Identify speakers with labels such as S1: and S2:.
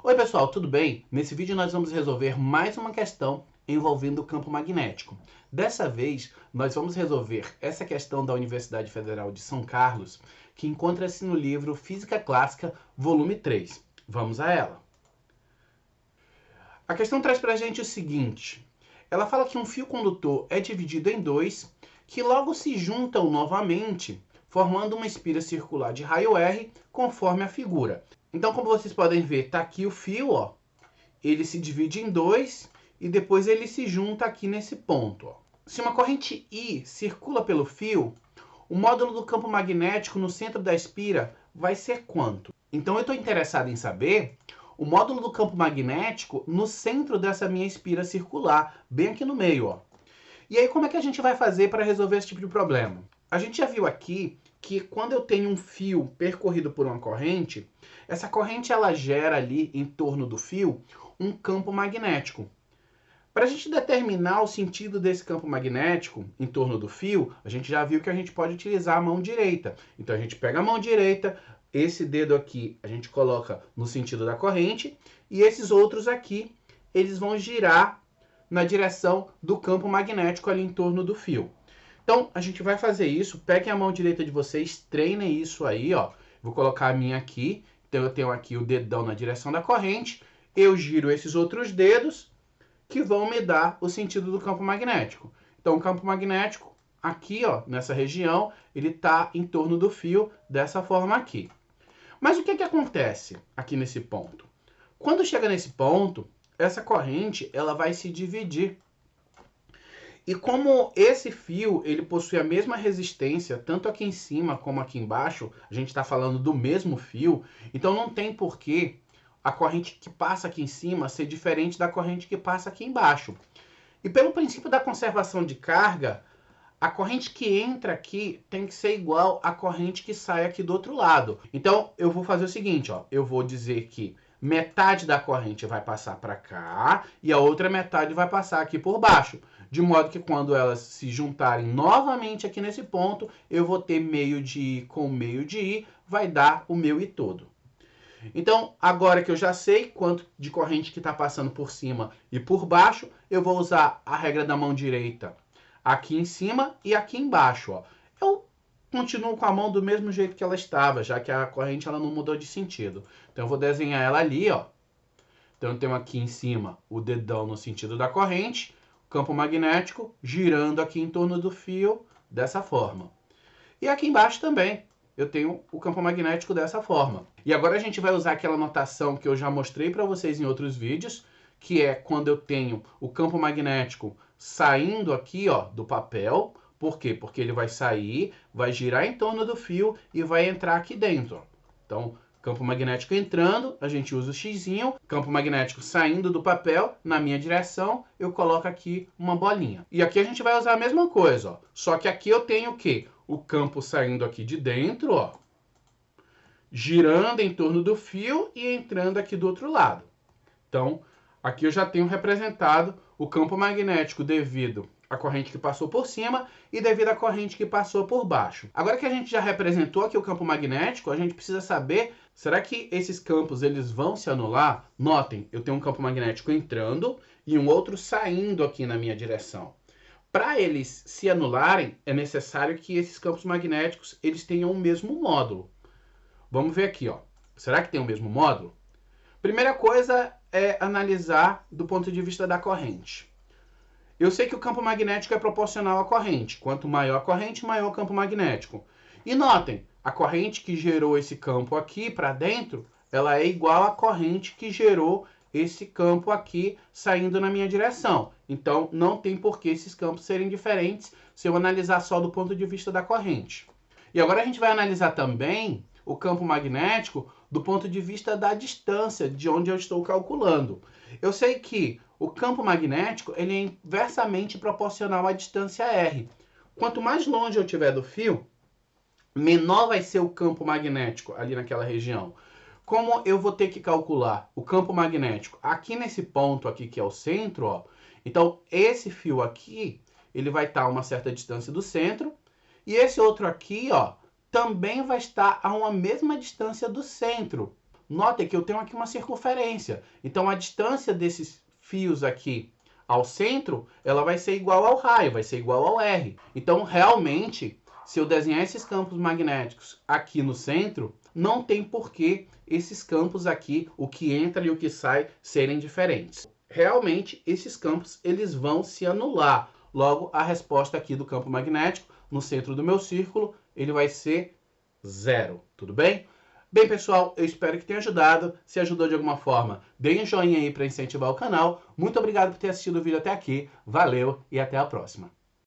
S1: Oi pessoal, tudo bem? Nesse vídeo nós vamos resolver mais uma questão envolvendo o campo magnético. Dessa vez nós vamos resolver essa questão da Universidade Federal de São Carlos, que encontra-se no livro Física Clássica, volume 3. Vamos a ela. A questão traz pra gente o seguinte. Ela fala que um fio condutor é dividido em dois, que logo se juntam novamente, formando uma espira circular de raio R, conforme a figura. Então, como vocês podem ver, tá aqui o fio, ó. Ele se divide em dois e depois ele se junta aqui nesse ponto, ó. Se uma corrente I circula pelo fio, o módulo do campo magnético no centro da espira vai ser quanto? Então, eu estou interessado em saber o módulo do campo magnético no centro dessa minha espira circular, bem aqui no meio, ó. E aí, como é que a gente vai fazer para resolver esse tipo de problema? A gente já viu aqui que quando eu tenho um fio percorrido por uma corrente, essa corrente ela gera ali em torno do fio um campo magnético. Para a gente determinar o sentido desse campo magnético em torno do fio, a gente já viu que a gente pode utilizar a mão direita. Então a gente pega a mão direita, esse dedo aqui a gente coloca no sentido da corrente e esses outros aqui, eles vão girar na direção do campo magnético ali em torno do fio. Então, a gente vai fazer isso. Peguem a mão direita de vocês, treinem isso aí, ó. Vou colocar a minha aqui. Então, eu tenho aqui o dedão na direção da corrente. Eu giro esses outros dedos que vão me dar o sentido do campo magnético. Então, o campo magnético, aqui, ó, nessa região, ele está em torno do fio dessa forma aqui. Mas o que que acontece aqui nesse ponto? Quando chega nesse ponto, essa corrente ela vai se dividir. E como esse fio ele possui a mesma resistência, tanto aqui em cima como aqui embaixo, a gente está falando do mesmo fio, então não tem porquê a corrente que passa aqui em cima ser diferente da corrente que passa aqui embaixo. E pelo princípio da conservação de carga, a corrente que entra aqui tem que ser igual à corrente que sai aqui do outro lado. Então eu vou fazer o seguinte, ó, eu vou dizer que metade da corrente vai passar para cá e a outra metade vai passar aqui por baixo. De modo que quando elas se juntarem novamente aqui nesse ponto, eu vou ter meio de I com meio de I, vai dar o meu I todo. Então, agora que eu já sei quanto de corrente que está passando por cima e por baixo, eu vou usar a regra da mão direita aqui em cima e aqui embaixo, ó. Eu continuo com a mão do mesmo jeito que ela estava, já que a corrente ela não mudou de sentido. Então, eu vou desenhar ela ali, ó. Então, eu tenho aqui em cima o dedão no sentido da corrente, campo magnético girando aqui em torno do fio dessa forma. E aqui embaixo também eu tenho o campo magnético dessa forma. E agora a gente vai usar aquela notação que eu já mostrei para vocês em outros vídeos, que é quando eu tenho o campo magnético saindo aqui, ó, do papel. Por quê? Porque ele vai sair, vai girar em torno do fio e vai entrar aqui dentro. Ó. Então, campo magnético entrando, a gente usa o xizinho. Campo magnético saindo do papel, na minha direção, eu coloco aqui uma bolinha. E aqui a gente vai usar a mesma coisa, ó. Só que aqui eu tenho o quê? O campo saindo aqui de dentro, ó. Girando em torno do fio e entrando aqui do outro lado. Então, aqui eu já tenho representado o campo magnético devido à corrente que passou por cima e devido à corrente que passou por baixo. Agora que a gente já representou aqui o campo magnético, a gente precisa saber, será que esses campos eles vão se anular? Notem, eu tenho um campo magnético entrando e um outro saindo aqui na minha direção. Para eles se anularem, é necessário que esses campos magnéticos eles tenham o mesmo módulo. Vamos ver aqui, ó. Será que tem o mesmo módulo? Primeira coisa é analisar do ponto de vista da corrente. Eu sei que o campo magnético é proporcional à corrente. Quanto maior a corrente, maior o campo magnético. E notem, a corrente que gerou esse campo aqui para dentro, ela é igual à corrente que gerou esse campo aqui saindo na minha direção. Então, não tem por que esses campos serem diferentes se eu analisar só do ponto de vista da corrente. E agora a gente vai analisar também o campo magnético do ponto de vista da distância de onde eu estou calculando. Eu sei que o campo magnético ele é inversamente proporcional à distância R. Quanto mais longe eu estiver do fio, menor vai ser o campo magnético ali naquela região. Como eu vou ter que calcular o campo magnético aqui nesse ponto aqui que é o centro, ó, então esse fio aqui ele vai estar a uma certa distância do centro e esse outro aqui, ó, também vai estar a uma mesma distância do centro. Notem que eu tenho aqui uma circunferência. Então, a distância desses fios aqui ao centro, ela vai ser igual ao raio, vai ser igual ao R. Então, realmente, se eu desenhar esses campos magnéticos aqui no centro, não tem por que esses campos aqui, o que entra e o que sai, serem diferentes. Realmente, esses campos eles vão se anular. Logo, a resposta aqui do campo magnético, no centro do meu círculo, ele vai ser 0. Tudo bem? Bem, pessoal, eu espero que tenha ajudado. Se ajudou de alguma forma, deem um joinha aí para incentivar o canal. Muito obrigado por ter assistido o vídeo até aqui. Valeu e até a próxima.